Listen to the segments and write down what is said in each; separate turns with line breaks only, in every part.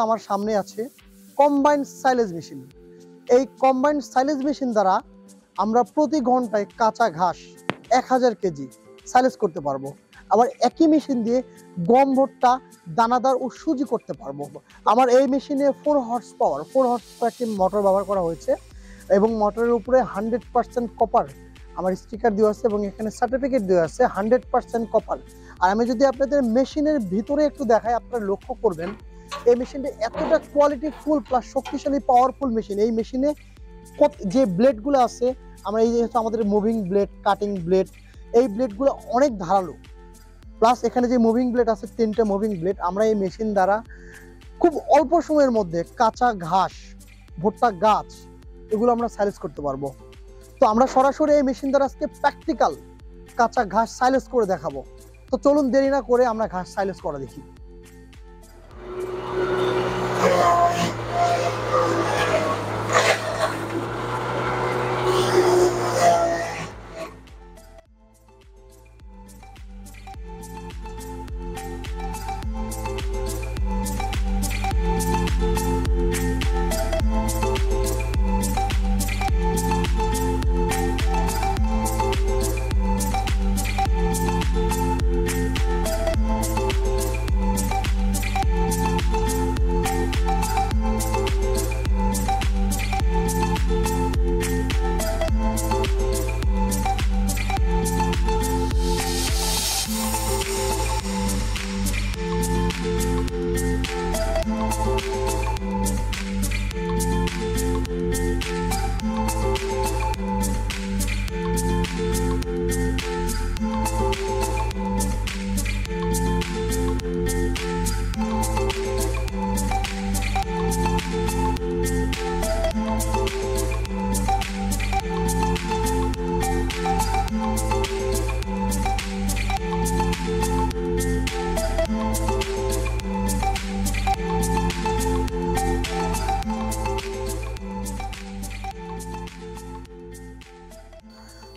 আমার সামনে আছে কম্বাইন্ড সাইলেজ মেশিন। এই কম্বাইন্ড সাইলেজ মেশিন দ্বারা আমরা প্রতি ঘন্টায় কাঁচা ঘাস 1000 কেজি সাইলেজ করতে পারবো। আবার একই মেশিন দিয়ে গম, ভুট্টা, দানাদার ও সুজি করতে পারবো। আমার এই মেশিনে 4 হর্স পাওয়ার একটি মোটর ব্যবহার করা হয়েছে এবং মোটরের উপরে 100% কপার আমার স্টিকার দেওয়া আছে এবং এখানে সার্টিফিকেট দেওয়া আছে 100% কপার। আর আমি যদি আপনাদের মেশিনের ভিতরে একটু দেখাই, আপনারা লক্ষ্য করবেন এই মেশিনটা এতটা কোয়ালিটি ফুল প্লাস শক্তিশালী পাওয়ারফুল মেশিন। এই মেশিনে যে ব্লেডগুলো আছে, আমরা এই যে আমাদের মুভিং ব্লেড, কাটিং ব্লেড, এই ব্লেডগুলো অনেক ধারালো। প্লাস এখানে যে মুভিং ব্লেড আছে 3টে মুভিং ব্লেড, আমরা এই মেশিন দ্বারা খুব অল্প সময়ের মধ্যে কাঁচা ঘাস, ভুট্টা গাছ এগুলো আমরা সাইলেজ করতে পারবো। তো আমরা সরাসরি এই মেশিন দ্বারা আজকে প্র্যাকটিক্যাল কাঁচা ঘাস সাইলেজ করে দেখাবো। তো চলুন দেরি না করে আমরা ঘাস সাইলেজ করে দেখি।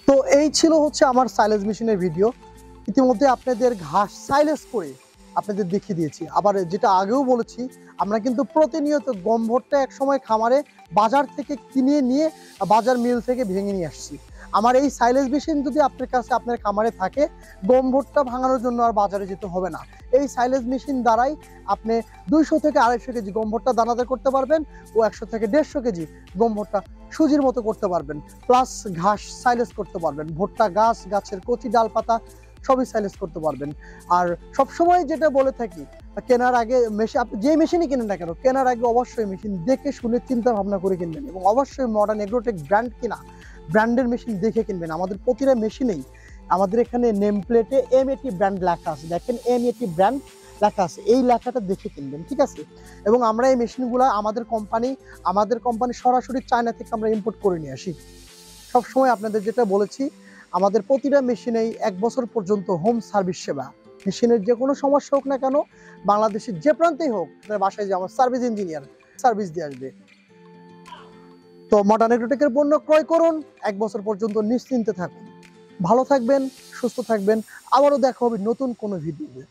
তো এই ছিল হচ্ছে আমার সাইলেজ মেশিনের ভিডিও। ইতিমধ্যে আপনাদের ঘাস সাইলেজ করে আপনাদের দেখিয়ে দিয়েছি। আবার যেটা আগেও বলেছি, আমরা কিন্তু প্রতিনিয়ত গম, ভুট্টা একসময় খামারে বাজার থেকে কিনে নিয়ে বাজার মিল থেকে ভেঙে নিয়ে আসছি। আমার এই সাইলেজ মেশিন যদি আপনার কাছে আপনার খামারে থাকে, গম, ভুট্টা ভাঙানোর জন্য আর বাজারে যেতে হবে না। এই সাইলেজ মেশিন দ্বারাই আপনি 200 থেকে 250 কেজি গম, ভুট্টা দানাদার করতে পারবেন ও 100 থেকে 150 কেজি গম, ভুট্টা সুজির মতো করতে পারবেন। প্লাস ঘাস সাইলেজ করতে পারবেন, ভুট্টা গাছ, গাছের কচি ডালপাতা সবই সাইলেজ করতে পারবেন। আর সবসময় যেটা বলে থাকি, কেনার আগে মেশিন, আপনি যে মেশিনই কিনেন না কেন, কেনার আগে অবশ্যই মেশিন দেখে শুনে চিন্তা ভাবনা করে কিনবেন এবং অবশ্যই মডার্ন এগ্রোটেক ব্র্যান্ড কিনা ব্র্যান্ডের মেশিন দেখে কিনবেন। আমাদের প্রতিটা মেশিনেই আমাদের এখানে নেম প্লেটে M80 ব্র্যান্ড লেখা আছে, দেখেন M80 ব্র্যান্ড লেখা আছে, এই লেখাটা দেখে কিনবেন, ঠিক আছে? এবং আমরা এই মেশিনগুলো আমাদের কোম্পানি সরাসরি চায়না থেকে আমরা ইম্পোর্ট করে নিয়ে আসি। সবসময় আপনাদের যেটা বলেছি, আমাদের প্রতিটা মেশিনেই 1 বছর পর্যন্ত হোম সার্ভিস সেবা। মেশিনের যে কোনো সমস্যা হোক না কেন, বাংলাদেশের যে প্রান্তেই হোক, আপনার বাসায় যে আমার সার্ভিস ইঞ্জিনিয়ার সার্ভিস দিয়ে আসবে। তো মডার্ন এগ্রোটেকের পণ্য ক্রয় করুন, 1 বছর পর্যন্ত নিশ্চিন্তে থাকুন। ভালো থাকবেন, সুস্থ থাকবেন। আবারও দেখা হবে নতুন কোনো ভিডিওতে।